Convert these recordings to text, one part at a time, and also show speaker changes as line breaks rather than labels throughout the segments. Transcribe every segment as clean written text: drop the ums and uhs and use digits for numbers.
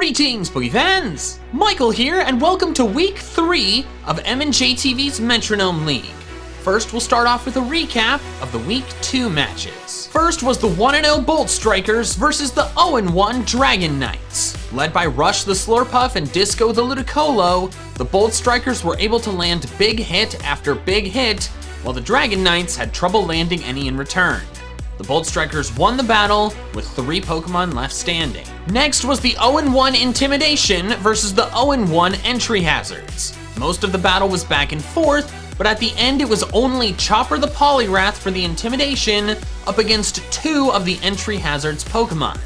Greetings, Mavens! Michael here, and welcome to Week 3 of MandJTV's Metronome League. First, we'll start off with a recap of the Week 2 matches. First was the 1-0 Bolt Strikers versus the 0-1 Dragon Knights. Led by Rush the Slurpuff and Disco the Ludicolo, the Bolt Strikers were able to land big hit after big hit, while the Dragon Knights had trouble landing any in return. The Bolt Strikers won the battle with 3 Pokemon left standing. Next was the 0-1 Intimidation versus the 0-1 Entry Hazards. Most of the battle was back and forth, but at the end it was only Chopper the Poliwrath for the Intimidation up against 2 of the Entry Hazards Pokemon.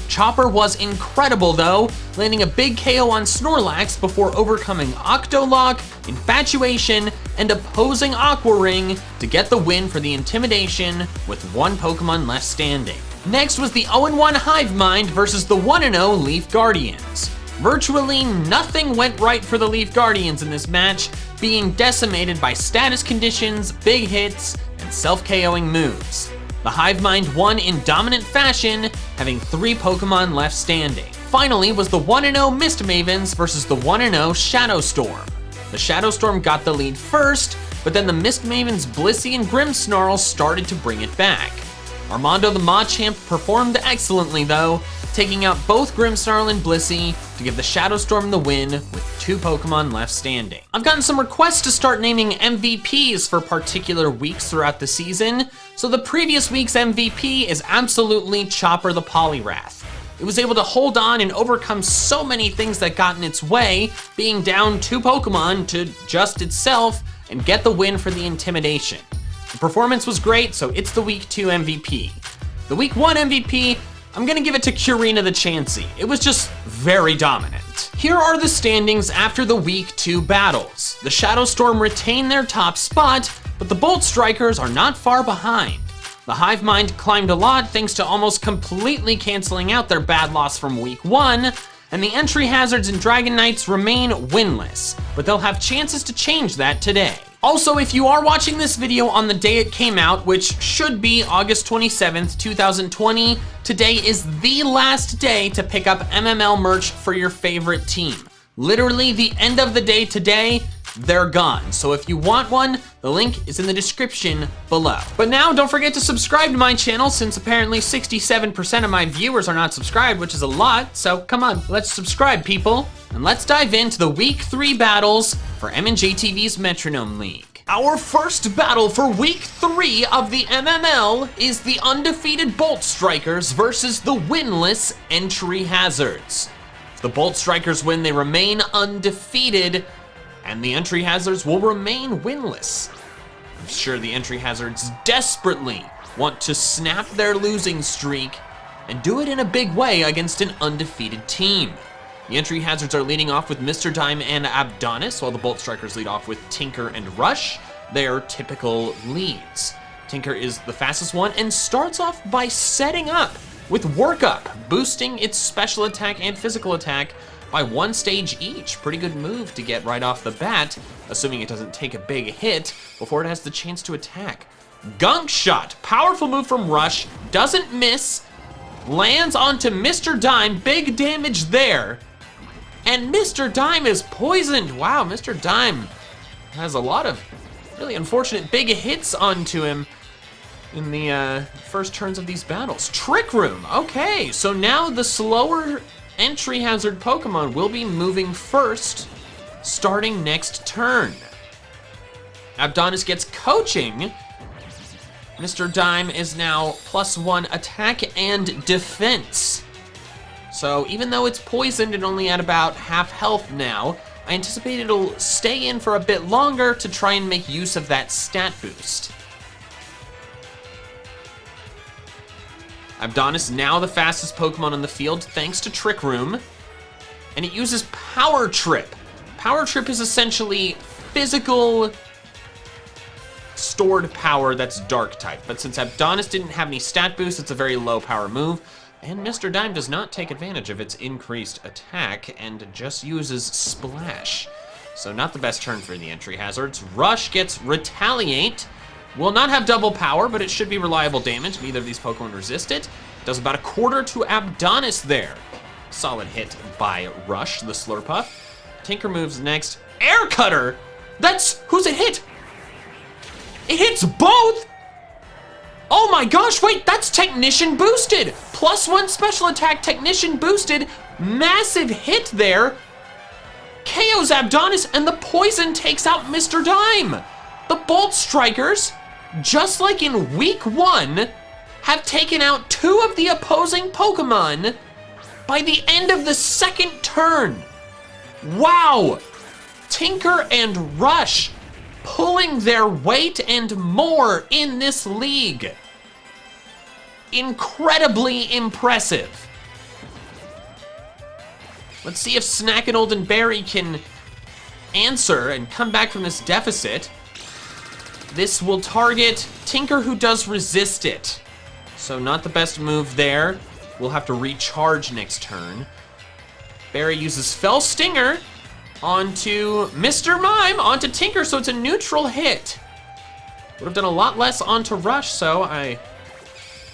Chopper was incredible though, landing a big KO on Snorlax before overcoming Octolock, Infatuation, and opposing Aqua Ring to get the win for the Intimidation with 1 Pokemon left standing. Next was the 0-1 Hive Mind versus the 1-0 Leaf Guardians. Virtually nothing went right for the Leaf Guardians in this match, being decimated by status conditions, big hits, and self-KOing moves. The Hive Mind won in dominant fashion, having 3 Pokemon left standing. Finally was the 1-0 Mist Mavens versus the 1-0 Shadow Storm. The Shadow Storm got the lead first, but then the Mist Mavens Blissey and Grimmsnarl started to bring it back. Armando the Machamp performed excellently though, taking out both Grimmsnarl and Blissey to give the Shadow Storm the win with 2 Pokemon left standing. I've gotten some requests to start naming MVPs for particular weeks throughout the season, so the previous week's MVP is absolutely Chopper the Poliwrath. It was able to hold on and overcome so many things that got in its way, being down 2 Pokemon to just itself and get the win for the Intimidation. The performance was great, so it's the Week 2 MVP. The Week 1 MVP, I'm gonna give it to Curina the Chansey. It was just very dominant. Here are the standings after the Week 2 battles. The Shadow Storm retained their top spot, but the Bolt Strikers are not far behind. The Hive Mind climbed a lot thanks to almost completely canceling out their bad loss from Week 1, and the Entry Hazards and Dragon Knights remain winless, but they'll have chances to change that today. Also, if you are watching this video on the day it came out, which should be August 27th, 2020, today is the last day to pick up MML merch for your favorite team. Literally the end of the day today, they're gone. So if you want one, the link is in the description below. But now don't forget to subscribe to my channel, since apparently 67% of my viewers are not subscribed, which is a lot. So come on, let's subscribe, people. And let's dive into the Week 3 battles for MandJTV's Metronome League. Our first battle for Week 3 of the MML is the undefeated Bolt Strikers versus the winless Entry Hazards. If the Bolt Strikers win, they remain undefeated, and the Entry Hazards will remain winless. I'm sure the Entry Hazards desperately want to snap their losing streak and do it in a big way against an undefeated team. The Entry Hazards are leading off with Mr. Dime and Abdonis, while the Bolt Strikers lead off with Tinker and Rush, their typical leads. Tinker is the fastest one and starts off by setting up with Work Up, boosting its special attack and physical attack by 1 stage each. Pretty good move to get right off the bat, assuming it doesn't take a big hit before it has the chance to attack. Gunk Shot, powerful move from Rush, doesn't miss, lands onto Mr. Dime, big damage there. And Mr. Dime is poisoned. Wow, Mr. Dime has a lot of really unfortunate big hits onto him in the first turns of these battles. Trick Room, okay, so now the slower Entry Hazard Pokemon will be moving first, starting next turn. Abdonis gets Coaching. Mr. Dime is now +1 attack and defense. So even though it's poisoned and only at about half health now, I anticipate it'll stay in for a bit longer to try and make use of that stat boost. Abdonis now the fastest Pokemon on the field thanks to Trick Room, and it uses Power Trip. Power Trip is essentially physical stored power that's Dark type, but since Abdonis didn't have any stat boost, it's a very low power move. And Mr. Dime does not take advantage of its increased attack and just uses Splash. So not the best turn for the Entry Hazards. Rush gets Retaliate. Will not have double power, but it should be reliable damage. Neither of these Pokemon resist it. Does about a quarter to Abdonis there. Solid hit by Rush, the Slurpuff. Tinker moves next. Air Cutter! Who's it hit? It hits both? Oh my gosh, wait, that's Technician boosted. +1 special attack, Technician boosted. Massive hit there. KO's Abdonis, and the poison takes out Mr. Dime. The Bolt Strikers, just like in week 1, have taken out 2 of the opposing Pokemon by the end of the second turn. Wow! Tinker and Rush pulling their weight and more in this league. Incredibly impressive. Let's see if Snackanold and Barry can answer and come back from this deficit. This will target Tinker, who does resist it. So not the best move there. We'll have to recharge next turn. Barry uses Fell Stinger onto Mr. Mime, onto Tinker, so it's a neutral hit. Would have done a lot less onto Rush, so I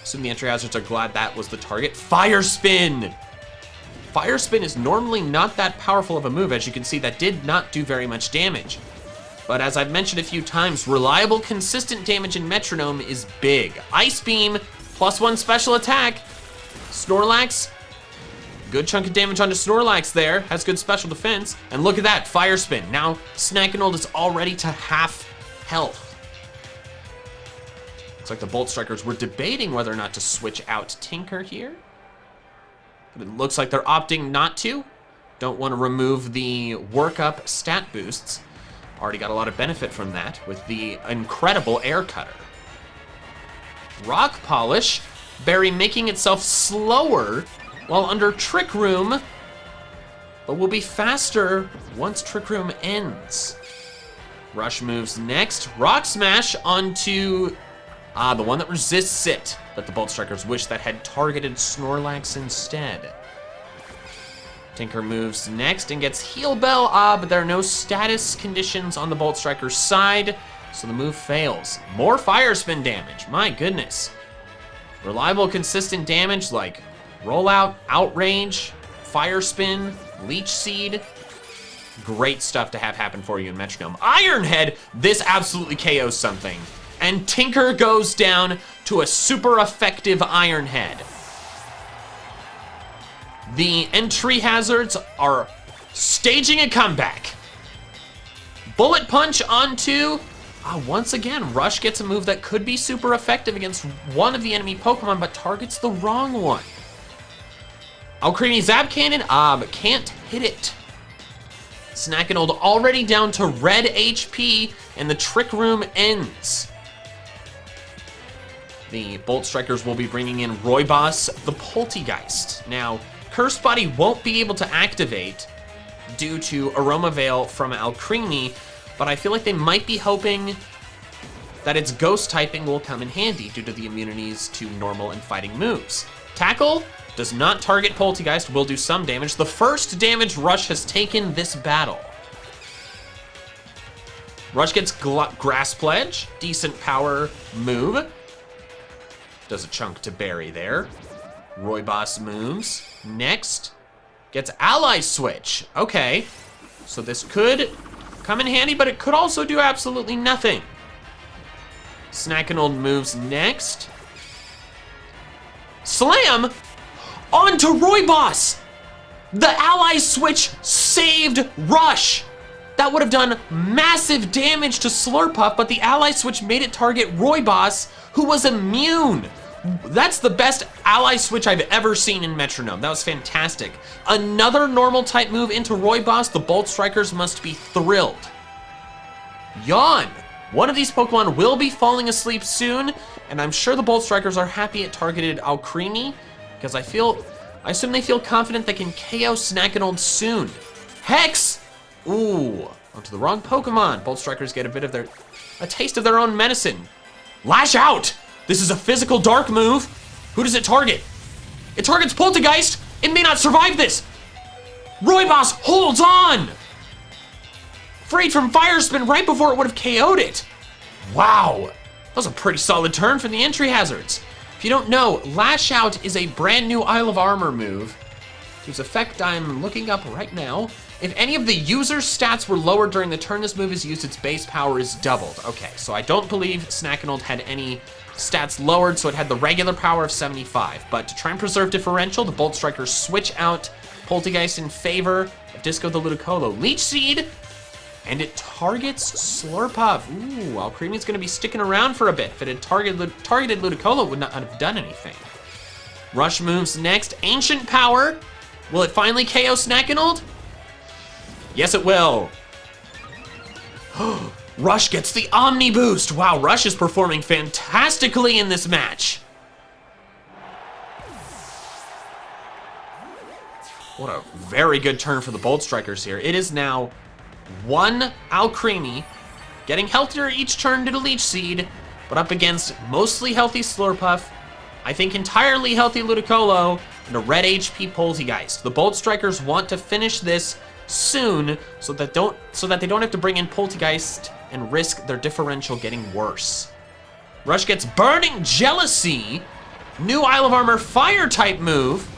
assume the entry hazards are glad that was the target. Fire Spin! Fire Spin is normally not that powerful of a move. As you can see, that did not do very much damage. But as I've mentioned a few times, reliable, consistent damage in Metronome is big. Ice Beam, +1 special attack. Snorlax, good chunk of damage onto Snorlax there. Has good special defense. And look at that, Fire Spin. Now Snackanold is already to half health. Looks like the Bolt Strikers were debating whether or not to switch out Tinker here. But it looks like they're opting not to. Don't want to remove the workup stat boosts. Already got a lot of benefit from that with the incredible Air Cutter. Rock Polish, Barry making itself slower while under Trick Room, but will be faster once Trick Room ends. Rush moves next. Rock Smash onto the one that resists it, that the Bolt Strikers wish that had targeted Snorlax instead. Tinker moves next and gets Heal Bell, but there are no status conditions on the Bolt Striker's side, so the move fails. More Fire Spin damage, my goodness. Reliable, consistent damage like Rollout, Outrage, Fire Spin, Leech Seed. Great stuff to have happen for you in Metronome. Iron Head, this absolutely KOs something. And Tinker goes down to a super effective Iron Head. The entry hazards are staging a comeback. Bullet Punch onto, once again, Rush gets a move that could be super effective against one of the enemy Pokemon, but targets the wrong one. Alcremie Zap Cannon, but can't hit it. Snackanold already down to red HP, and the Trick Room ends. The Bolt Strikers will be bringing in Royboss, the Poltegeist. Now, Cursed Body won't be able to activate due to Aroma Veil from Alcremie, but I feel like they might be hoping that its Ghost typing will come in handy due to the immunities to normal and fighting moves. Tackle does not target Poltegeist, will do some damage. The first damage Rush has taken this battle. Rush gets Grass Pledge, decent power move. Does a chunk to Barry there. Royboss moves. Next, gets Ally Switch. Okay, so this could come in handy, but it could also do absolutely nothing. Snackanold moves next. Slam onto Royboss. The Ally Switch saved Rush. That would have done massive damage to Slurpuff, but the Ally Switch made it target Royboss, who was immune. That's the best Ally Switch I've ever seen in Metronome. That was fantastic. Another normal type move into Royboss. The Bolt Strikers must be thrilled. Yawn. One of these Pokemon will be falling asleep soon, and I'm sure the Bolt Strikers are happy it targeted Alcremie, because I assume they feel confident they can KO Snackanold soon. Hex! Ooh, onto the wrong Pokemon. Bolt Strikers get a taste of their own medicine. Lash Out! This is a physical dark move. Who does it target? It targets Poltegeist. It may not survive this. Royboss holds on. Freed from Fire Spin right before it would have KO'd it. Wow, that was a pretty solid turn for the entry hazards. If you don't know, Lash Out is a brand new Isle of Armor move whose effect I'm looking up right now. If any of the user's stats were lowered during the turn this move is used, its base power is doubled. Okay, so I don't believe Snackinold had any stats lowered, so it had the regular power of 75. But to try and preserve differential, the Bolt Strikers switch out Poltergeist in favor of Disco the Ludicolo. Leech Seed, and it targets Slurpuff. Ooh, Alcremie's gonna be sticking around for a bit. If it had targeted Ludicolo, it would not have done anything. Rush moves next. Ancient Power. Will it finally KO Snackinold? Yes, it will. Rush gets the Omni Boost. Wow, Rush is performing fantastically in this match. What a very good turn for the Bolt Strikers here. It is now one Alcremie, getting healthier each turn due to Leech Seed, but up against mostly healthy Slurpuff, I think entirely healthy Ludicolo, and a red HP Poltergeist. The Bolt Strikers want to finish this soon so that they don't have to bring in Poltergeist and risk their differential getting worse. Rush gets Burning Jealousy, new Isle of Armor fire type move.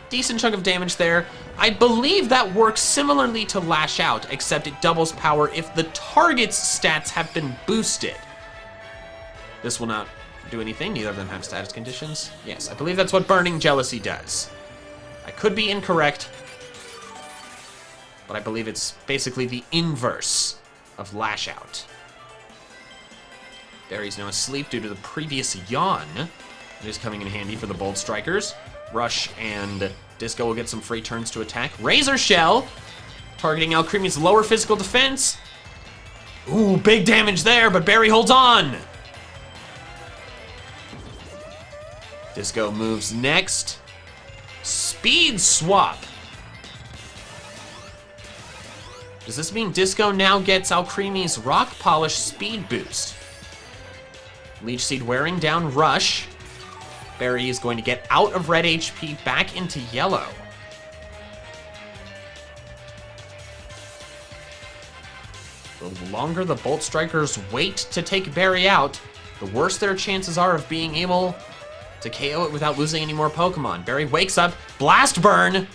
Decent chunk of damage there. I believe that works similarly to Lash Out, except it doubles power if the target's stats have been boosted. This will not do anything. Neither of them have status conditions. Yes, I believe that's what Burning Jealousy does. I could be incorrect, but I believe it's basically the inverse of Lash Out. Barry's now asleep due to the previous yawn. It is coming in handy for the Bolt Strikers. Rush and Disco will get some free turns to attack. Razor Shell, targeting Alcremie's lower physical defense. Ooh, big damage there, but Barry holds on. Disco moves next. Speed Swap. Does this mean Disco now gets Alcremie's Rock Polish speed boost? Leech Seed wearing down Rush. Barry is going to get out of red HP back into yellow. The longer the Bolt Strikers wait to take Barry out, the worse their chances are of being able to KO it without losing any more Pokemon. Barry wakes up, Blast Burn,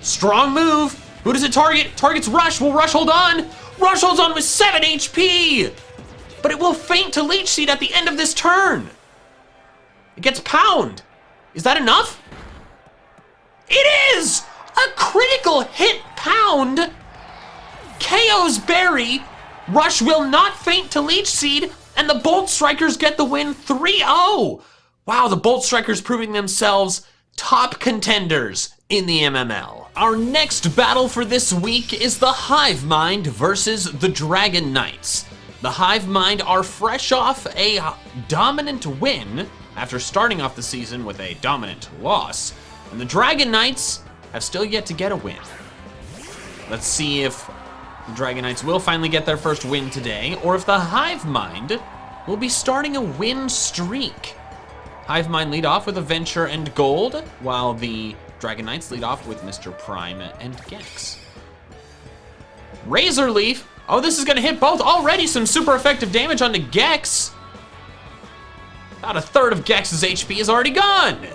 strong move. Who does it target? Targets Rush. Will Rush hold on? Rush holds on with 7 HP, but it will faint to Leech Seed at the end of this turn. It gets Pound. Is that enough? It is! A critical hit Pound KOs Barry. Rush will not faint to Leech Seed, and the Bolt Strikers get the win 3-0. Wow, the Bolt Strikers proving themselves top contenders in the MML. Our next battle for this week is the Hive Mind versus the Dragon Knights. The Hive Mind are fresh off a dominant win after starting off the season with a dominant loss, and the Dragon Knights have still yet to get a win. Let's see if the Dragon Knights will finally get their first win today, or if the Hive Mind will be starting a win streak. Hive Mind lead off with Adventure and Gold, while the Dragon Knights lead off with Mr. Prime and Gex. Razor Leaf. Oh, this is gonna hit both. Already some super effective damage onto Gex. About a third of Gex's HP is already gone.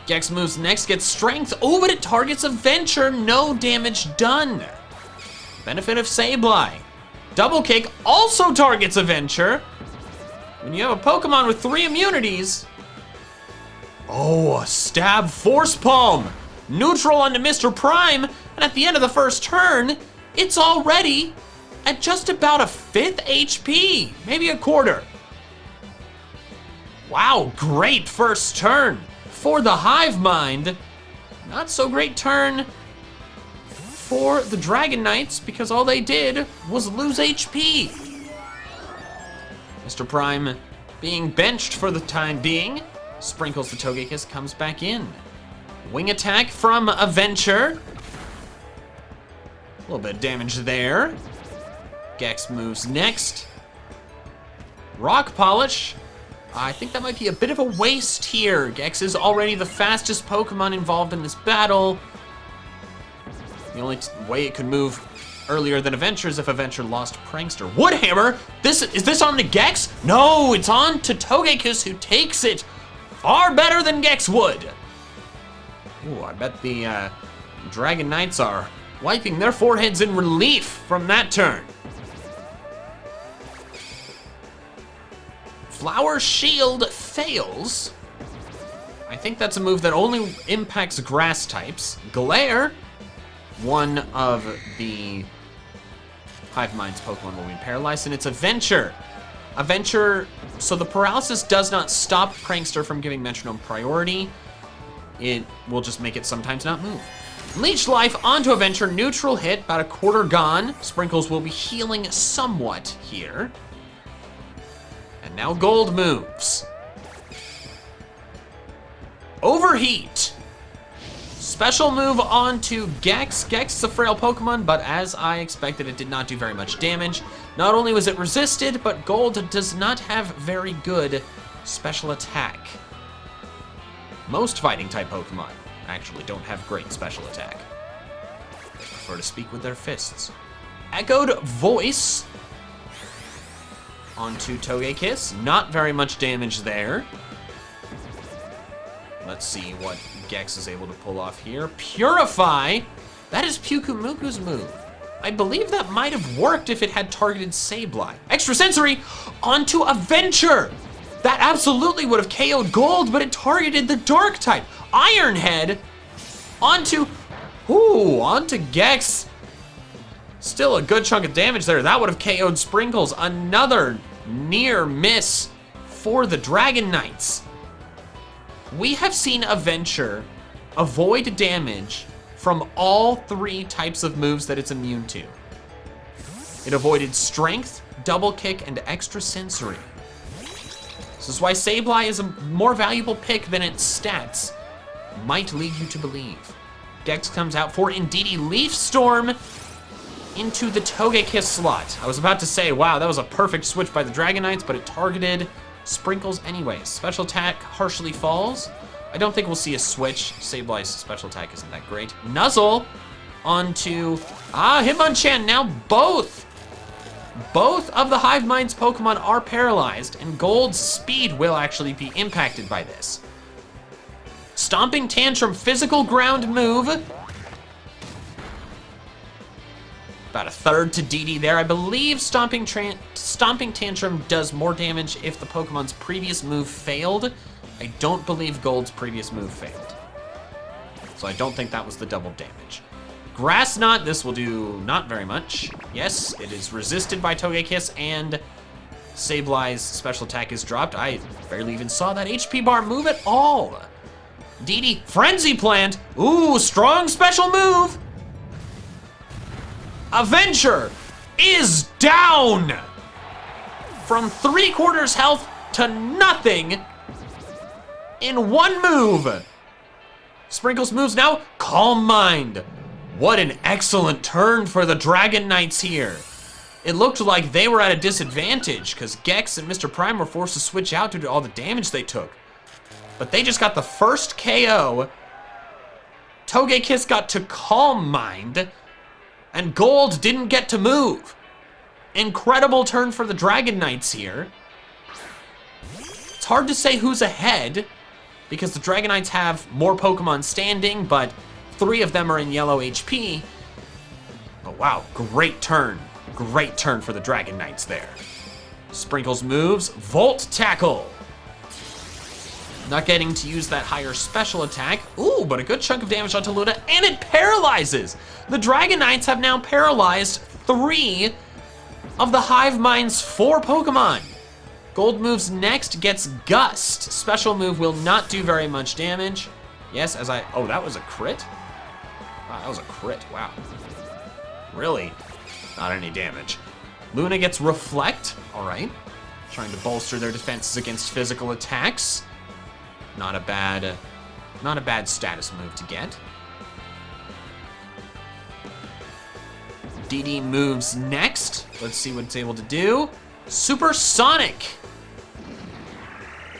Gex moves next, gets Strength. Oh, but it targets Adventure. No damage done. Benefit of Sableye. Double Kick also targets Adventure. When you have a Pokemon with 3 immunities. Oh, Stab Force Palm. Neutral onto Mr. Prime. And at the end of the first turn, it's already at just about a 5th HP. Maybe a quarter. Wow, great first turn for the Hive Mind. Not so great turn for the Dragon Knights because all they did was lose HP. Mr. Prime being benched for the time being. Sprinkles the Togekiss, comes back in. Wing attack from Adventure. A little bit of damage there. Gex moves next. Rock Polish. I think that might be a bit of a waste here. Gex is already the fastest Pokemon involved in this battle. The only way it could move earlier than Adventure is if Adventure lost Prankster. Woodhammer! Is this on the Gex? No, it's on to Togekiss, who takes it far better than Gex would. Ooh, I bet the Dragon Knights are wiping their foreheads in relief from that turn. Flower Shield fails. I think that's a move that only impacts grass types. Glare, one of the Hive Mind's Pokemon will be paralyzed, and it's a Venture. A Venture, so the paralysis does not stop Prankster from giving Metronome priority. It will just make it sometimes not move. Leech Life onto a Venture, neutral hit, about a quarter gone. Sprinkles will be healing somewhat here. And now Gold moves. Overheat. Special move onto Gex. Gex is a frail Pokemon, but as I expected, it did not do very much damage. Not only was it resisted, but Gold does not have very good special attack. Most fighting type Pokemon actually don't have great special attack. They prefer to speak with their fists. Echoed Voice onto Togekiss. Not very much damage there. Let's see what Gex is able to pull off here. Purify. That is Pyukumuku's move. I believe that might have worked if it had targeted Sableye. Extrasensory onto a Venture. That absolutely would have KO'd Gold, but it targeted the Dark type. Iron Head onto Gex. Still a good chunk of damage there. That would have KO'd Sprinkles. Another near miss for the Dragon Knights. We have seen a Venture avoid damage from all three types of moves that it's immune to. It avoided Strength, Double Kick, and Extrasensory. This is why Sableye is a more valuable pick than its stats might lead you to believe. Gex comes out for Indeedee Leaf Storm into the Togekiss slot. I was about to say, wow, that was a perfect switch by the Dragon Knights, but it targeted Sprinkles anyways. Special attack harshly falls. I don't think we'll see a switch. Sableye's special attack isn't that great. Nuzzle onto Hitmonchan. Now both of the Hive Mind's Pokemon are paralyzed, and Gold's speed will actually be impacted by this. Stomping Tantrum, physical ground move. About a third to DD there. I believe Stomping Tantrum does more damage if the Pokemon's previous move failed. I don't believe Gold's previous move failed. So I don't think that was the double damage. Grass Knot, this will do not very much. Yes, it is resisted by Togekiss, and Sableye's special attack is dropped. I barely even saw that HP bar move at all. DD, Frenzy Plant. Ooh, strong special move. Avenger is down from 3/4 health to nothing in one move. Sprinkles moves now. Calm Mind. What an excellent turn for the Dragon Knights here. It looked like they were at a disadvantage because Gex and Mr. Prime were forced to switch out due to all the damage they took. But they just got the first KO. Togekiss got to Calm Mind, and Gold didn't get to move. Incredible turn for the Dragon Knights here. It's hard to say who's ahead because the Dragon Knights have more Pokemon standing, but 3 of them are in yellow HP. But wow, great turn. Great turn for the Dragon Knights there. Sprinkles moves, Volt Tackle. Not getting to use that higher special attack. Ooh, but a good chunk of damage onto Luna, and it paralyzes. The Dragon Knights have now paralyzed 3 of the Hive Mind's 4 Pokemon. Gold moves next, gets Gust. Special move will not do very much damage. Yes, oh, that was a crit? Wow, that was a crit, wow. Really? Not any damage. Luna gets Reflect, all right. Trying to bolster their defenses against physical attacks. Not a bad status move to get. DD moves next. Let's see what it's able to do. Supersonic.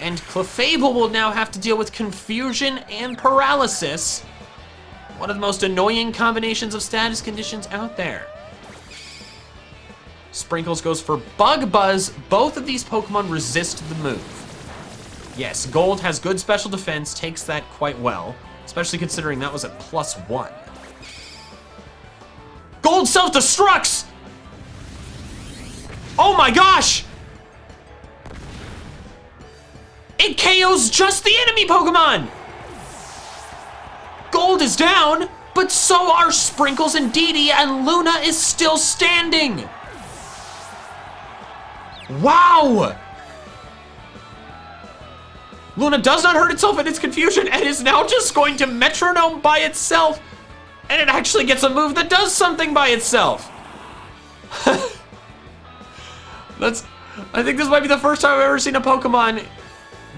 And Clefable will now have to deal with Confusion and Paralysis. One of the most annoying combinations of status conditions out there. Sprinkles goes for Bug Buzz. Both of these Pokemon resist the move. Yes, Gold has good special defense, takes that quite well. especially considering that was at +1. Gold self-destructs! Oh my gosh! It KOs just the enemy Pokemon! Gold is down, but so are Sprinkles and Dee Dee, and Luna is still standing! Wow! Luna does not hurt itself in its confusion and is now just going to Metronome by itself, and it actually gets a move that does something by itself. I think this might be the first time I've ever seen a Pokemon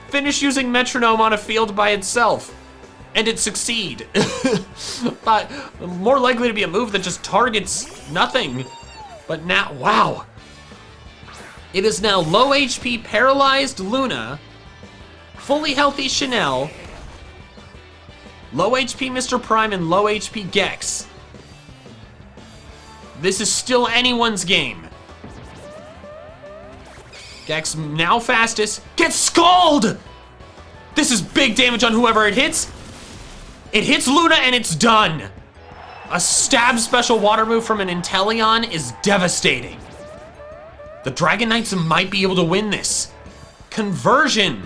finish using Metronome on a field by itself, and it succeed. But more likely to be a move that just targets nothing. But now, wow. It is now low HP paralyzed Luna, fully healthy Chanel, low HP Mr. Prime, and low HP Gex. This is still anyone's game. Gex, now fastest, gets Scald! This is big damage on whoever it hits. It hits Luna and it's done. A stab special water move from an Inteleon is devastating. The Dragon Knights might be able to win this. Conversion.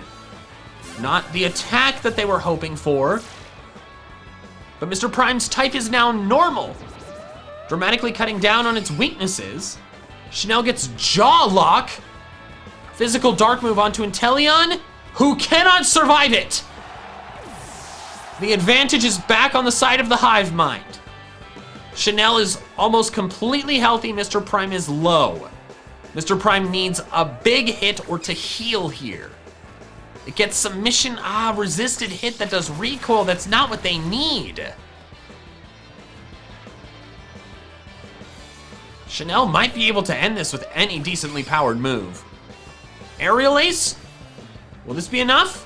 Not the attack that they were hoping for. But Mr. Prime's type is now normal, dramatically cutting down on its weaknesses. Chanel gets Jaw Lock. Physical Dark move onto Inteleon, who cannot survive it. The advantage is back on the side of the Hive Mind. Chanel is almost completely healthy. Mr. Prime is low. Mr. Prime needs a big hit or to heal here. It gets submission, resisted hit that does recoil. That's not what they need. Chanel might be able to end this with any decently powered move. Aerial Ace? Will this be enough?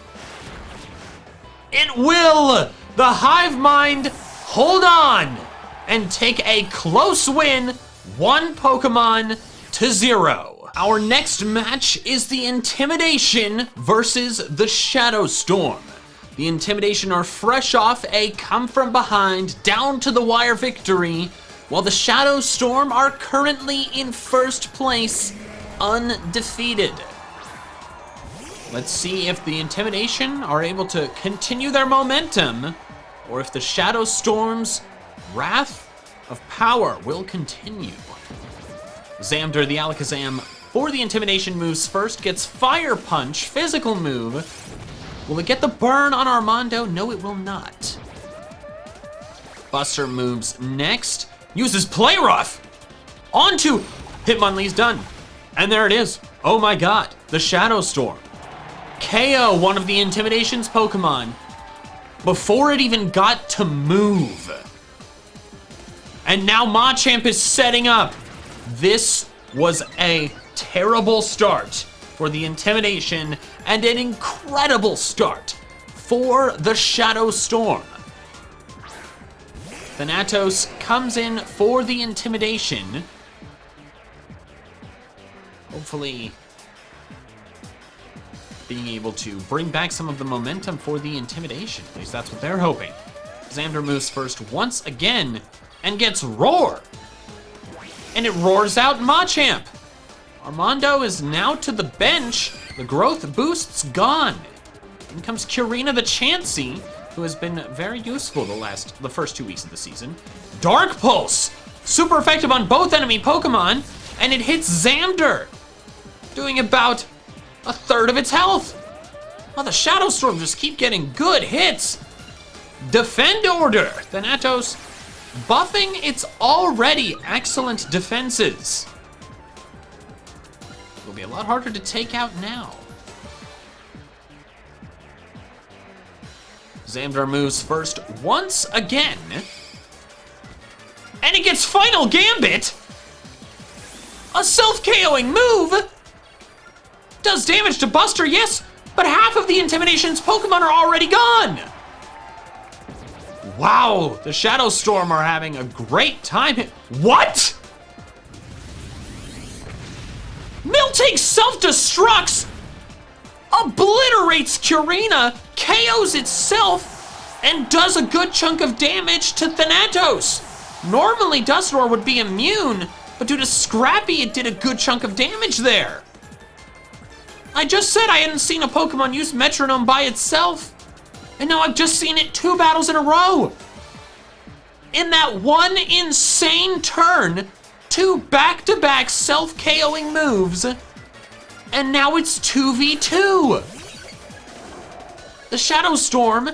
It will! The Hive Mind hold on and take a close win, 1 Pokemon to 0. Our next match is the Intimidation versus the Shadow Storm. The Intimidation are fresh off a come from behind, down to the wire victory, while the Shadow Storm are currently in first place, undefeated. Let's see if the Intimidation are able to continue their momentum, or if the Shadow Storm's wrath of power will continue. Xander, the Alakazam, for the Intimidation moves first, gets Fire Punch, physical move. Will it get the burn on Armando? No, it will not. Buster moves next, uses Play Rough onto Hitmonlee's done. And there it is. Oh my god, the Shadow Storm. KO one of the Intimidation's Pokemon before it even got to move. And now Machamp is setting up. This was a terrible start for the Intimidation and an incredible start for the Shadow Storm. Thanatos comes in for the Intimidation. Hopefully being able to bring back some of the momentum for the Intimidation. At least that's what they're hoping. Xander moves first once again and gets Roar. And it roars out Machamp. Armando is now to the bench. The growth boost's gone. In comes Curina the Chansey, who has been very useful the first 2 weeks of the season. Dark Pulse, super effective on both enemy Pokemon, and it hits Xander, doing about a third of its health. Oh, the Shadow Storm just keep getting good hits. Defend Order. Thanatos buffing its already excellent defenses. It'll be a lot harder to take out now. Xander moves first once again. And it gets Final Gambit. A self-KOing move. Does damage to Buster, yes, but half of the Intimidation's Pokemon are already gone. Wow, the Shadow Storm are having a great time. What? Miltank self-destructs, obliterates Curina, KOs itself, and does a good chunk of damage to Thanatos. Normally Dusknoir would be immune, but due to Scrappy, it did a good chunk of damage there. I just said I hadn't seen a Pokemon use Metronome by itself, and now I've just seen it 2 battles in a row. In that one insane turn, 2 back-to-back self-KOing moves, and now it's 2v2. The Shadow Storm,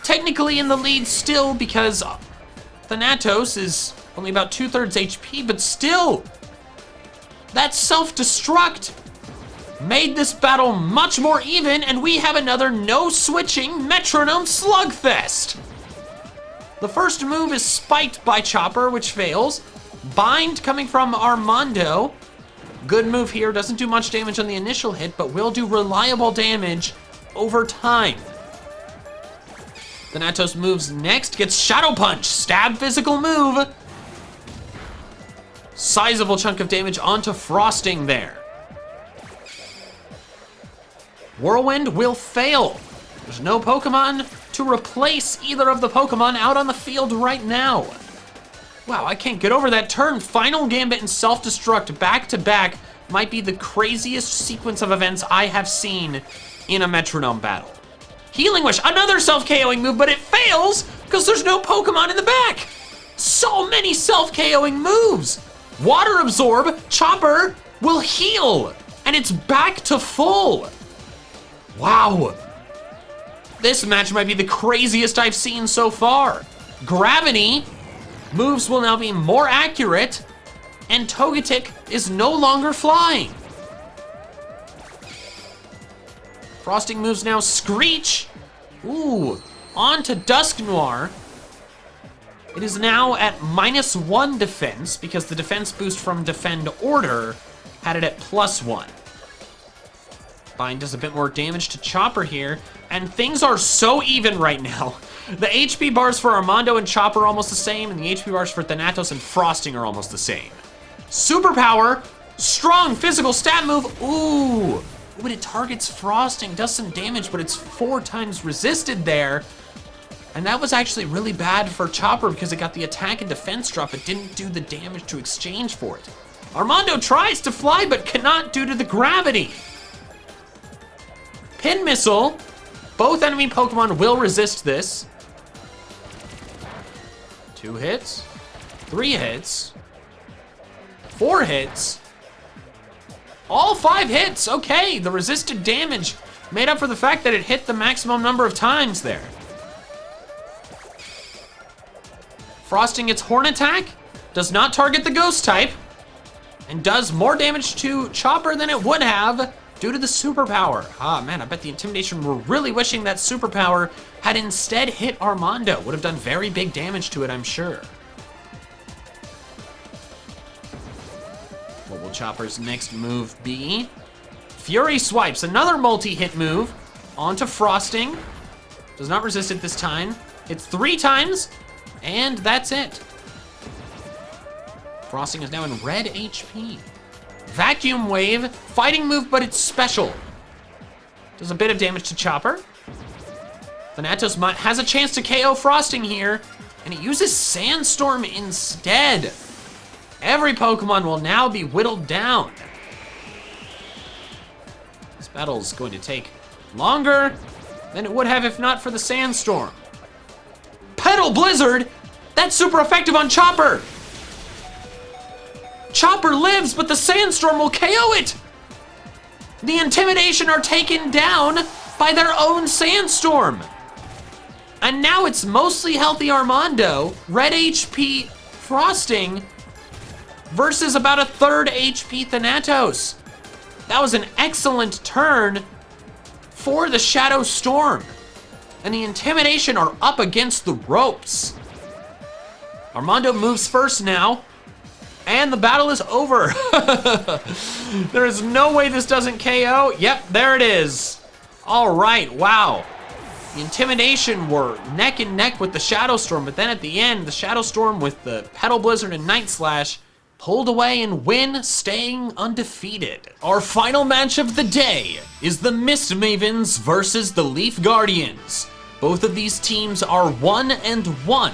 technically in the lead still because Thanatos is only about 2/3 HP, but still, that self-destruct made this battle much more even, and we have another no-switching Metronome slugfest. The first move is spiked by Chopper, which fails. Bind coming from Armando. Good move here, doesn't do much damage on the initial hit, but will do reliable damage over time. Thanatos moves next, gets Shadow Punch, stab physical move. Sizable chunk of damage onto Frosting there. Whirlwind will fail. There's no Pokemon to replace either of the Pokemon out on the field right now. Wow, I can't get over that turn. Final Gambit and Self-Destruct back-to-back might be the craziest sequence of events I have seen in a Metronome battle. Healing Wish, another self-KOing move, but it fails because there's no Pokemon in the back. So many self-KOing moves. Water Absorb, Chopper will heal, and it's back to full. Wow. This match might be the craziest I've seen so far. Gravity, moves will now be more accurate, and Togetic is no longer flying. Frosting moves now Screech. Ooh, on to Dusknoir. It is now at -1 defense because the defense boost from Defend Order had it at +1. Bind does a bit more damage to Chopper here, and things are so even right now. The HP bars for Armando and Chopper are almost the same, and the HP bars for Thanatos and Frosting are almost the same. Superpower, strong physical stat move. Ooh, but it targets Frosting, does some damage, but it's 4 times resisted there. And that was actually really bad for Chopper because it got the attack and defense drop. It didn't do the damage to exchange for it. Armando tries to fly, but cannot due to the gravity. Pin Missile. Both enemy Pokemon will resist this. 2 hits, 3 hits, 4 hits, all 5 hits. Okay, the resisted damage made up for the fact that it hit the maximum number of times there. Frosting its Horn Attack, does not target the Ghost type, and does more damage to Chopper than it would have due to the superpower. Ah, man, I bet the Intimidation were really wishing that superpower had instead hit Armando. Would have done very big damage to it, I'm sure. What will Chopper's next move be? Fury Swipes, another multi-hit move onto Frosting. Does not resist it this time. Hits 3 times, and that's it. Frosting is now in red HP. Vacuum Wave, fighting move, but it's special. Does a bit of damage to Chopper. Thanatos has a chance to KO Frosting here, and it uses Sandstorm instead. Every Pokemon will now be whittled down. This battle is going to take longer than it would have if not for the Sandstorm. Petal Blizzard, that's super effective on Chopper. Chopper lives, but the Sandstorm will KO it. The Intimidation are taken down by their own Sandstorm. And now it's mostly healthy Armando, red HP Frosting, versus about a 1/3 HP Thanatos. That was an excellent turn for the Shadow Storm. And the Intimidation are up against the ropes. Armando moves first now, and the battle is over. There is no way this doesn't KO. Yep, there it is. All right, wow. The Intimidation were neck and neck with the Shadow Storm, but then at the end, the Shadow Storm with the Petal Blizzard and Night Slash pulled away and win, staying undefeated. Our final match of the day is the Mist Mavens versus the Leaf Guardians. Both of these teams are 1-1.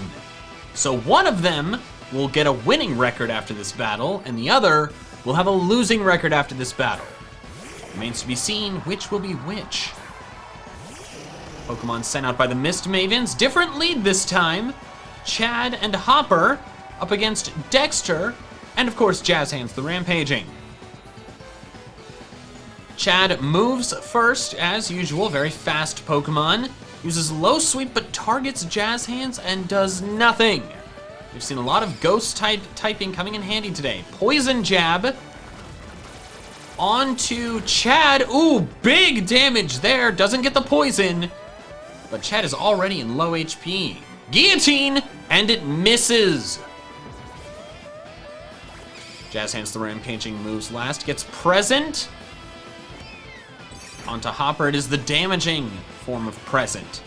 So one of them will get a winning record after this battle, and the other will have a losing record after this battle. Remains to be seen which will be which. Pokemon sent out by the Mist Mavens. Different lead this time. Chad and Hopper up against Dexter, and of course Jazz Hands the Rampaging. Chad moves first, as usual, very fast Pokemon. Uses low sweep but targets Jazz Hands and does nothing. We've seen a lot of ghost typing coming in handy today. Poison Jab onto Chad. Ooh, big damage there. Doesn't get the poison, but Chad is already in low HP. Guillotine, and it misses. Jazz Hands the Rampaging moves last, gets Present. Onto Hopper, it is the damaging form of Present.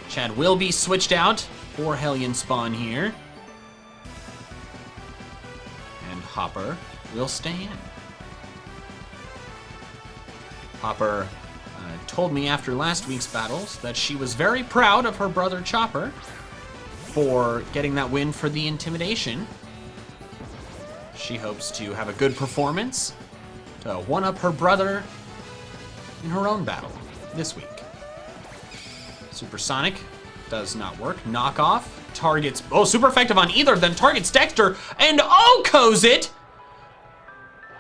Chad will be switched out for Hellion Spawn here. And Hopper will stay in. Hopper told me after last week's battles that she was very proud of her brother Chopper for getting that win for the Intimidation. She hopes to have a good performance to one-up her brother in her own battle this week. Supersonic does not work. Knockoff targets, oh, super effective on either of them, targets Dexter, and OHKOs it!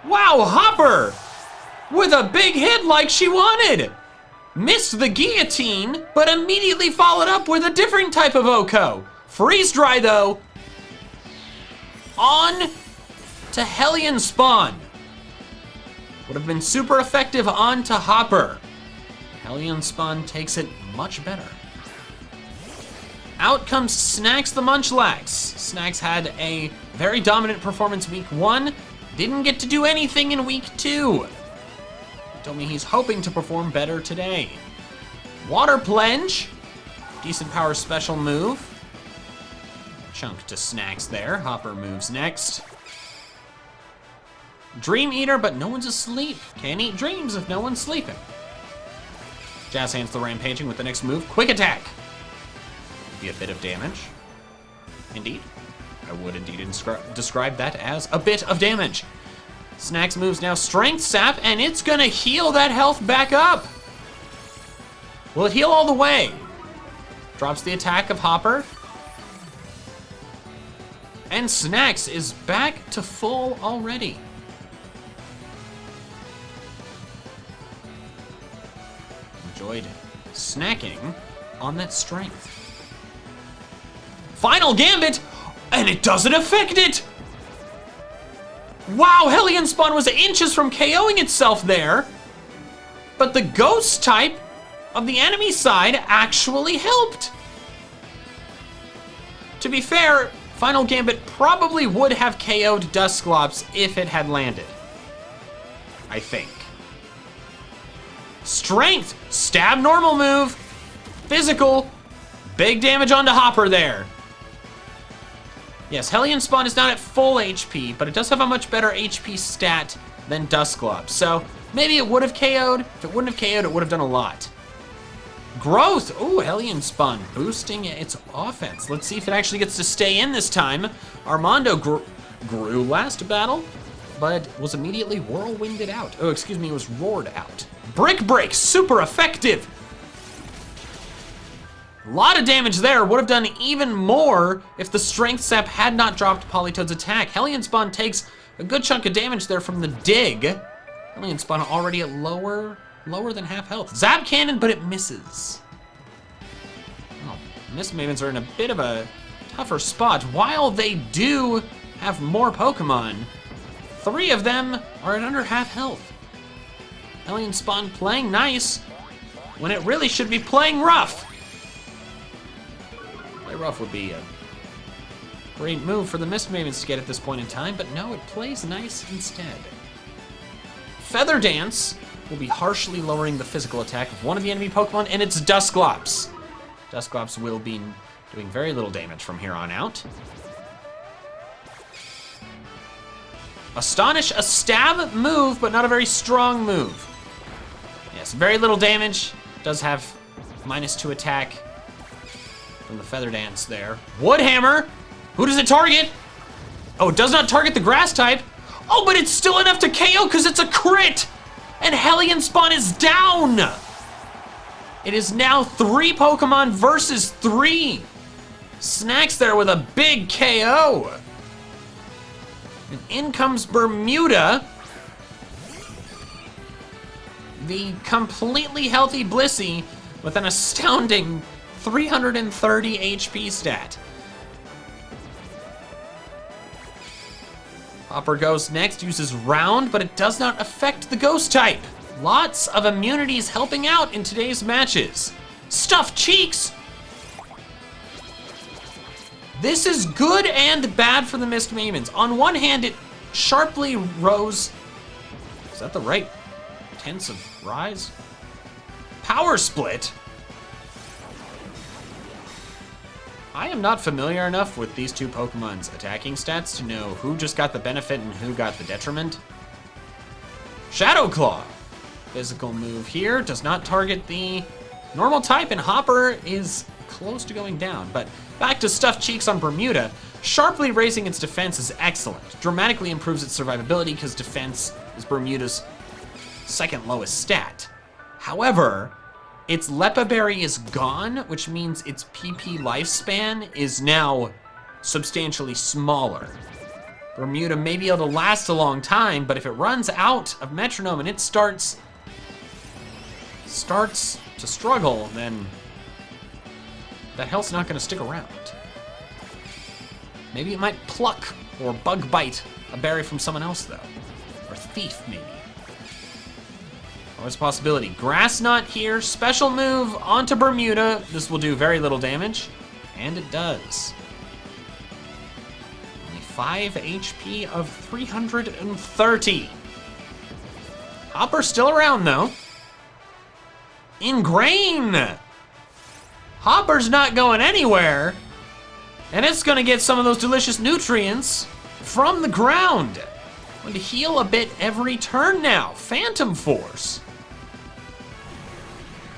Wow, Hopper with a big hit like she wanted. Missed the guillotine, but immediately followed up with a different type of OHKO. Freeze Dry though, on to Hellion Spawn. Would have been super effective onto Hopper. Hellion Spawn takes it much better. Out comes Snacks the Munchlax. Snacks had a very dominant performance week 1. Didn't get to do anything in week 2. He told me he's hoping to perform better today. Water Plunge. Decent power special move. Chunk to Snacks there. Hopper moves next. Dream Eater, but no one's asleep. Can't eat dreams if no one's sleeping. Jazz Hands the Rampaging with the next move. Quick Attack. Be a bit of damage. Indeed. I would indeed describe that as a bit of damage. Snacks moves now Strength Sap, and it's gonna heal that health back up. Will it heal all the way? Drops the attack of Hopper. And Snacks is back to full already. Enjoyed snacking on that strength. Final Gambit, and it doesn't affect it! Wow, Hellion Spawn was inches from KOing itself there, but the ghost type of the enemy side actually helped. To be fair, Final Gambit probably would have KO'd Dusclops if it had landed. I think. Strength, stab normal move, physical, big damage onto Hopper there. Yes, Hellion Spawn is not at full HP, but it does have a much better HP stat than Dusclops, so maybe it would have KO'd. If it wouldn't have KO'd, it would have done a lot. Growth, ooh, Hellion Spawn boosting its offense. Let's see if it actually gets to stay in this time. Armando grew last battle, but was immediately whirlwinded out. Oh, excuse me, it was roared out. Brick Break, super effective. A lot of damage there. Would have done even more if the Strength Sap had not dropped Politoed's attack. Hellion Spawn takes a good chunk of damage there from the dig. Hellion Spawn already at lower than half health. Zap Cannon, but it misses. Oh, Mist Mavens are in a bit of a tougher spot. While they do have more Pokemon, 3 of them are at under half health. Hellion Spawn playing nice when it really should be playing rough. Play rough would be a great move for the Mist Mavens to get at this point in time, but no, it plays nice instead. Feather Dance will be harshly lowering the physical attack of one of the enemy Pokemon, and it's Dusclops. Dusclops will be doing very little damage from here on out. Astonish, a stab move, but not a very strong move. Yes, very little damage. Does have -2 attack from the Feather Dance there. Wood Hammer! Who does it target? Oh, it does not target the grass type. Oh, but it's still enough to KO because it's a crit! And Hellion Spawn is down! It is now 3 Pokemon versus 3. Snacks there with a big KO. And in comes Bermuda. The completely healthy Blissey with an astounding 330 HP stat. Hopper goes next, uses Round, but it does not affect the Ghost type. Lots of immunities helping out in today's matches. Stuffed Cheeks! This is good and bad for the Mist Mavens. On one hand, it sharply rose. Is that the right tense of rise? Power Split? I am not familiar enough with these two Pokemon's attacking stats to know who just got the benefit and who got the detriment. Shadow Claw. Physical move here, does not target the normal type, and Hopper is close to going down. But back to Stuffed Cheeks on Bermuda. Sharply raising its defense is excellent. Dramatically improves its survivability because defense is Bermuda's second lowest stat. However, its Lepa Berry is gone, which means its PP lifespan is now substantially smaller. Bermuda may be able to last a long time, but if it runs out of Metronome and it starts to struggle, then that health's not gonna stick around. Maybe it might pluck or bug bite a berry from someone else though. Or thief, maybe. Always a possibility. Grass Knot here, special move onto Bermuda. This will do very little damage, and it does. Only 5 HP of 330. Hopper's still around though. Ingrain! Hopper's not going anywhere, and it's gonna get some of those delicious nutrients from the ground. Going to heal a bit every turn now. Phantom Force.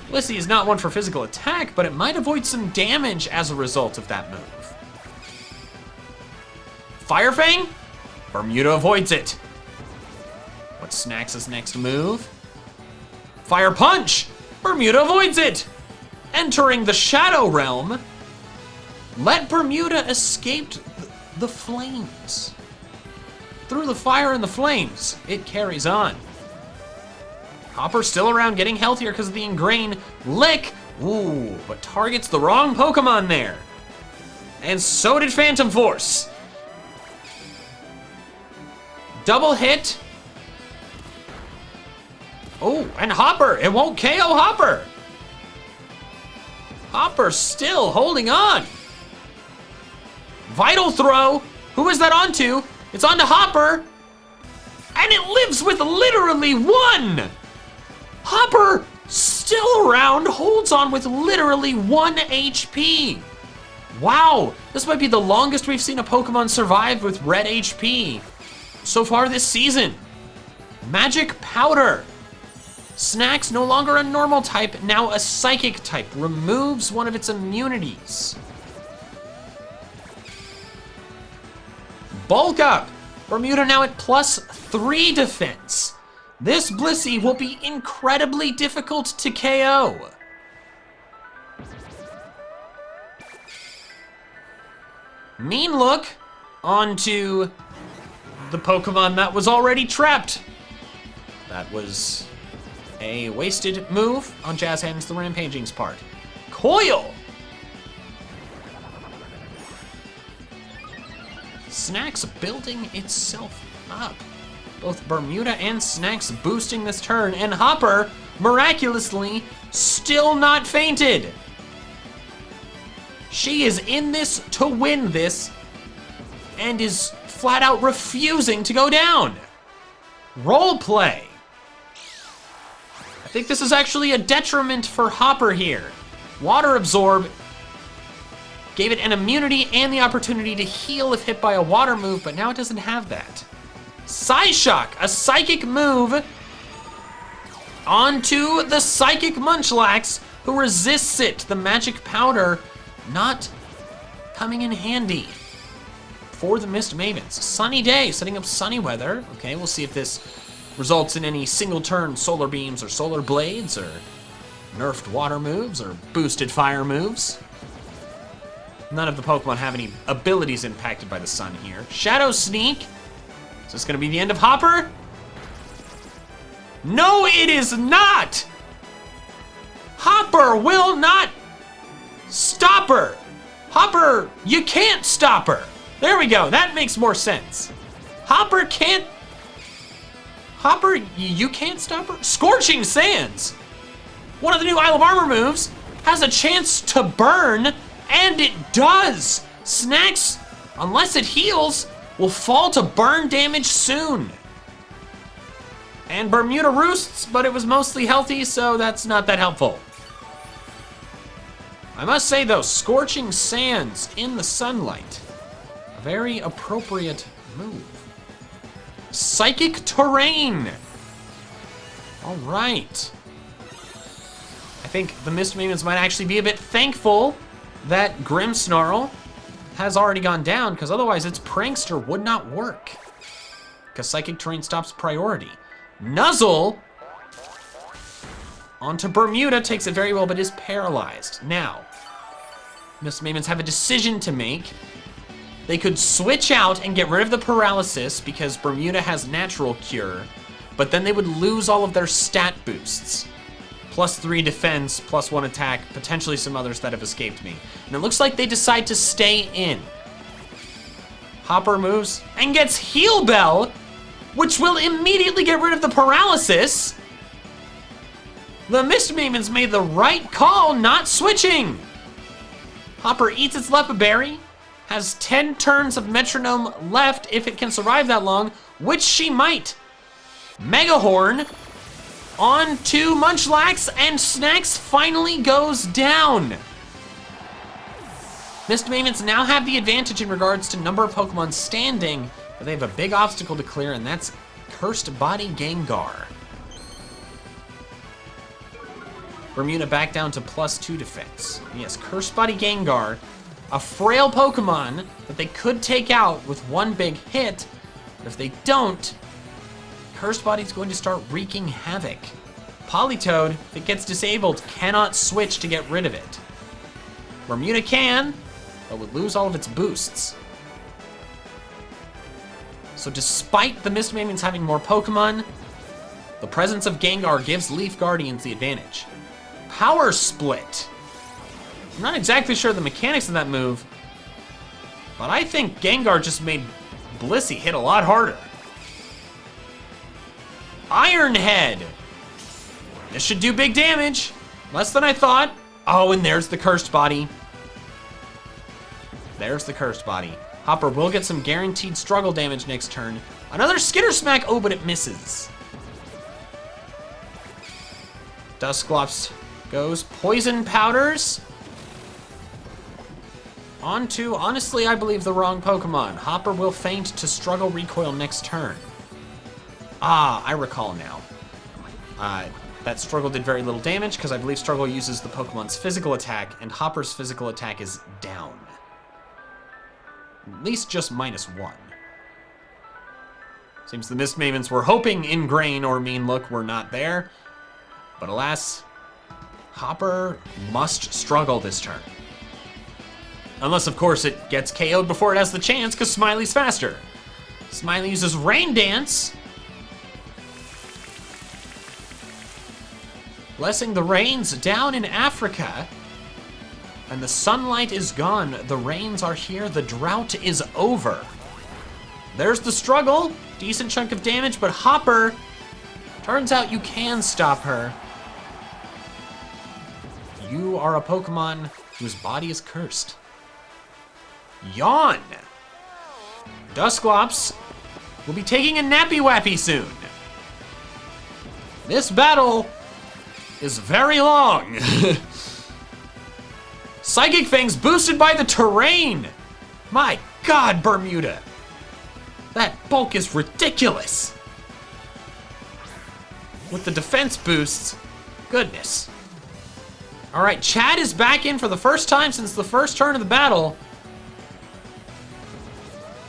Blissey is not one for physical attack, but it might avoid some damage as a result of that move. Fire Fang? Bermuda avoids it. What's Snax' next move? Fire Punch! Bermuda avoids it! Entering the Shadow Realm, let Bermuda escape the flames. Through the fire and the flames, it carries on. Hopper's still around, getting healthier because of the Ingrain. Lick! Ooh, but targets the wrong Pokemon there. And so did Phantom Force. Double hit. Oh, and Hopper, it won't KO Hopper. Hopper still holding on. Vital Throw, who is that onto? It's onto Hopper, and it lives with literally 1. Hopper, still around, holds on with literally 1 HP. Wow, this might be the longest we've seen a Pokemon survive with red HP so far this season. Magic Powder. Snax, no longer a normal type, now a psychic type, removes one of its immunities. Bulk Up. Bermuda now at +3 defense. This Blissey will be incredibly difficult to KO. Mean Look onto the Pokemon that was already trapped. That was a wasted move on Jazz Hands the Rampaging's part. Coil! Snax building itself up. Both Bermuda and Snax boosting this turn, and Hopper, miraculously, still not fainted. She is in this to win this, and is flat out refusing to go down. Role play. I think this is actually a detriment for Hopper here. Water Absorb gave it an immunity and the opportunity to heal if hit by a water move, but now it doesn't have that. Psyshock, a psychic move onto the Psychic Munchlax, who resists it. The magic powder not coming in handy for the Mist Mavens. Sunny day, setting up sunny weather. Okay, we'll see if this results in any single turn solar beams or solar blades or nerfed water moves or boosted fire moves. None of the Pokemon have any abilities impacted by the sun here. Shadow Sneak. Is this gonna be the end of Hopper? No, it is not! Hopper will not stop her. Hopper, you can't stop her. There we go, that makes more sense. Hopper can't... Hopper, you can't stop her? Scorching Sands! One of the new Isle of Armor moves has a chance to burn, and it does! Snacks, unless it heals, will fall to burn damage soon. And Bermuda roosts, but it was mostly healthy, so that's not that helpful. I must say though, Scorching Sands in the sunlight, a very appropriate move. Psychic Terrain. All right. I think the Mist Mavens might actually be a bit thankful that Grimmsnarl has already gone down, because otherwise its Prankster would not work. Because Psychic Terrain stops priority. Nuzzle onto Bermuda takes it very well, but is paralyzed. Now, Mist Mavens have a decision to make. They could switch out and get rid of the paralysis because Bermuda has natural cure, but then they would lose all of their stat boosts. +3 defense, +1 attack, potentially some others that have escaped me. And it looks like they decide to stay in. Hopper moves and gets Heal Bell, which will immediately get rid of the paralysis. The Mist Mavens made the right call not switching. Hopper eats its Lepa Berry, has 10 turns of Metronome left if it can survive that long, which she might. Mega Horn on to Munchlax, and Snacks finally goes down. Mist Mavens now have the advantage in regards to number of Pokemon standing, but they have a big obstacle to clear, and that's Cursed Body Gengar. Bermuda back down to +2 defense. Yes, Cursed Body Gengar, a frail Pokemon that they could take out with one big hit, but if they don't, Cursed Body's going to start wreaking havoc. Politoed, if it gets disabled, cannot switch to get rid of it. Bermuda can, but would lose all of its boosts. So despite the Mist Mavens having more Pokemon, the presence of Gengar gives Leaf Guardians the advantage. Power Split. I'm not exactly sure the mechanics of that move, but I think Gengar just made Blissey hit a lot harder. Iron Head. This should do big damage. Less than I thought. Oh, and there's the Cursed Body. There's the Cursed Body. Hopper will get some guaranteed struggle damage next turn. Another Skitter Smack. Oh, but it misses. Dusclops goes. Poison Powders. On to, honestly, I believe the wrong Pokemon. Hopper will feint to Struggle Recoil next turn. Ah, I recall now. That Struggle did very little damage because I believe Struggle uses the Pokemon's physical attack, and Hopper's physical attack is down. At least just -1. Seems the Mist Mavens were hoping Ingrain or Mean Look were not there, but alas, Hopper must struggle this turn. Unless, of course, it gets KO'd before it has the chance because Smiley's faster. Smiley uses Rain Dance, blessing the rains down in Africa. And the sunlight is gone. The rains are here. The drought is over. There's the struggle. Decent chunk of damage, but Hopper, turns out you can stop her. You are a Pokemon whose body is cursed. Yawn. Dusclops will be taking a Nappy Wappy soon. This battle is very long. Psychic Fangs boosted by the terrain. My God, Bermuda. That bulk is ridiculous. With the defense boosts, goodness. All right, Chad is back in for the first time since the first turn of the battle.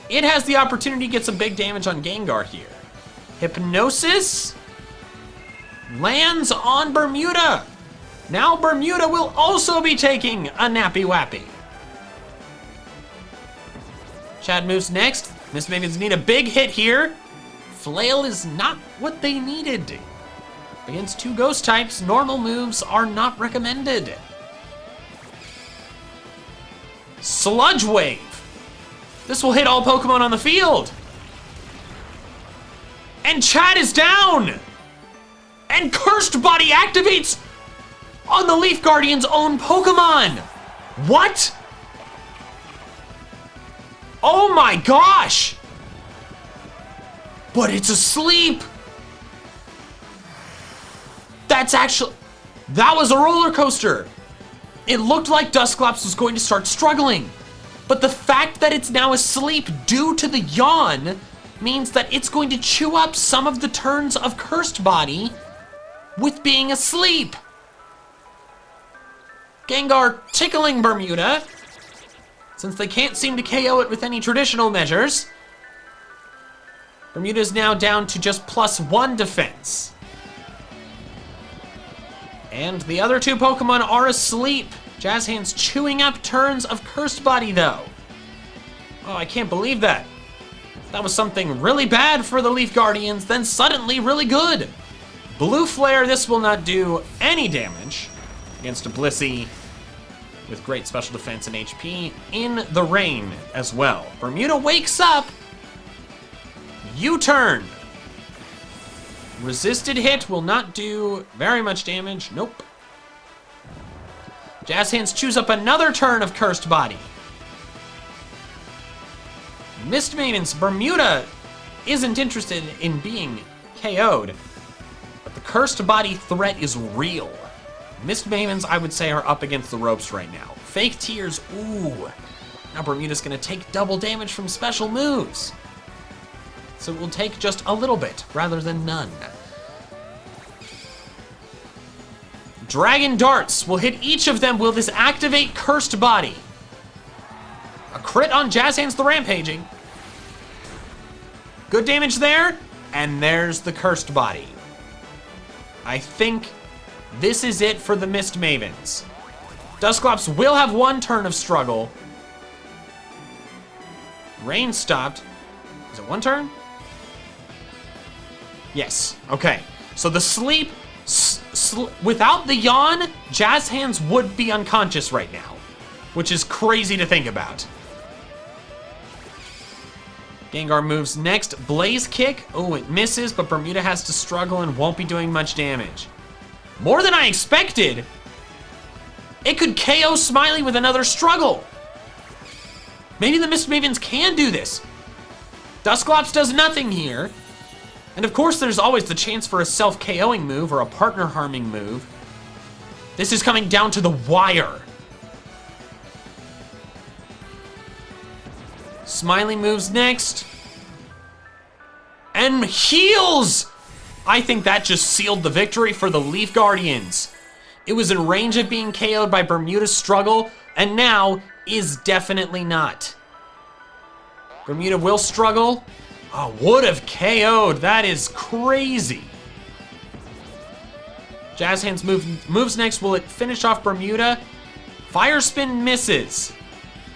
It has the opportunity to get some big damage on Gengar here. Hypnosis lands on Bermuda. Now Bermuda will also be taking a nappy wappy. Chad moves next. Miss Mavens need a big hit here. Flail is not what they needed. Against 2 ghost types, normal moves are not recommended. Sludge Wave. This will hit all Pokemon on the field. And Chad is down. And Cursed Body activates on the Leaf Guardian's own Pokemon. What? Oh my gosh. But it's asleep. That was a roller coaster. It looked like Dusclops was going to start struggling, but the fact that it's now asleep due to the yawn means that it's going to chew up some of the turns of Cursed Body with being asleep. Gengar tickling Bermuda, since they can't seem to KO it with any traditional measures. Bermuda is now down to just +1 defense. And the other 2 Pokemon are asleep. Jazz Hands chewing up turns of Cursed Body, though. Oh, I can't believe that. That was something really bad for the Leaf Guardians, then suddenly really good. Blue Flare, this will not do any damage against a Blissey with great special defense and HP in the rain as well. Bermuda wakes up. U-turn. Resisted hit will not do very much damage. Nope. Jazz Hands chews up another turn of Cursed Body. Mist Mavens, Bermuda isn't interested in being KO'd, but the Cursed Body threat is real. Mist Mavens, I would say, are up against the ropes right now. Fake Tears, ooh. Now Bermuda's gonna take double damage from special moves. So it will take just a little bit rather than none. Dragon Darts will hit each of them. Will this activate Cursed Body? A crit on Jazz Hands the Rampaging. Good damage there, and there's the Cursed Body. I think this is it for the Mist Mavens. Dusclops will have 1 turn of struggle. Rain stopped. Is it 1 turn? Yes, okay. So the sleep, without the yawn, Jazz Hands would be unconscious right now, which is crazy to think about. Gengar moves next, Blaze Kick. Oh, it misses, but Bermuda has to struggle and won't be doing much damage. More than I expected. It could KO Smiley with another struggle. Maybe the Mist Mavens can do this. Dusclops does nothing here. And of course, there's always the chance for a self-KOing move or a partner-harming move. This is coming down to the wire. Smiley moves next. And heals! I think that just sealed the victory for the Leaf Guardians. It was in range of being KO'd by Bermuda's struggle, and now is definitely not. Bermuda will struggle. Oh, would have KO'd. That is crazy. Jazz Hands moves next. Will it finish off Bermuda? Fire Spin misses.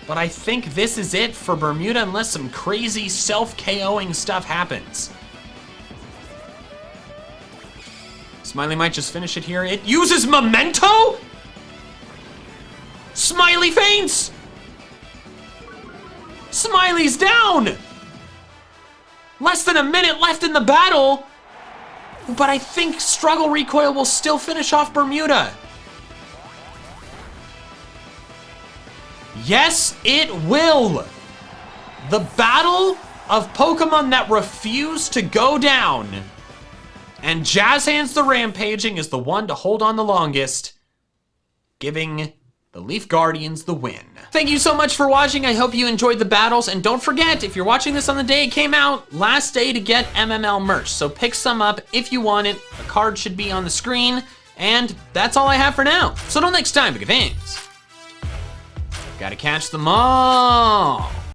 But I think this is it for Bermuda unless some crazy self-KOing stuff happens. Smiley might just finish it here. It uses Memento? Smiley faints! Smiley's down! Less than a minute left in the battle, but I think Struggle Recoil will still finish off Bermuda. Yes, it will. The battle of Pokemon that refuse to go down. And Jazz Hands the Rampaging is the one to hold on the longest, giving the Leaf Guardians the win. Thank you so much for watching. I hope you enjoyed the battles. And don't forget, if you're watching this on the day it came out, last day to get MML merch. So pick some up if you want it. A card should be on the screen. And that's all I have for now. So till next time, big things. Gotta catch them all.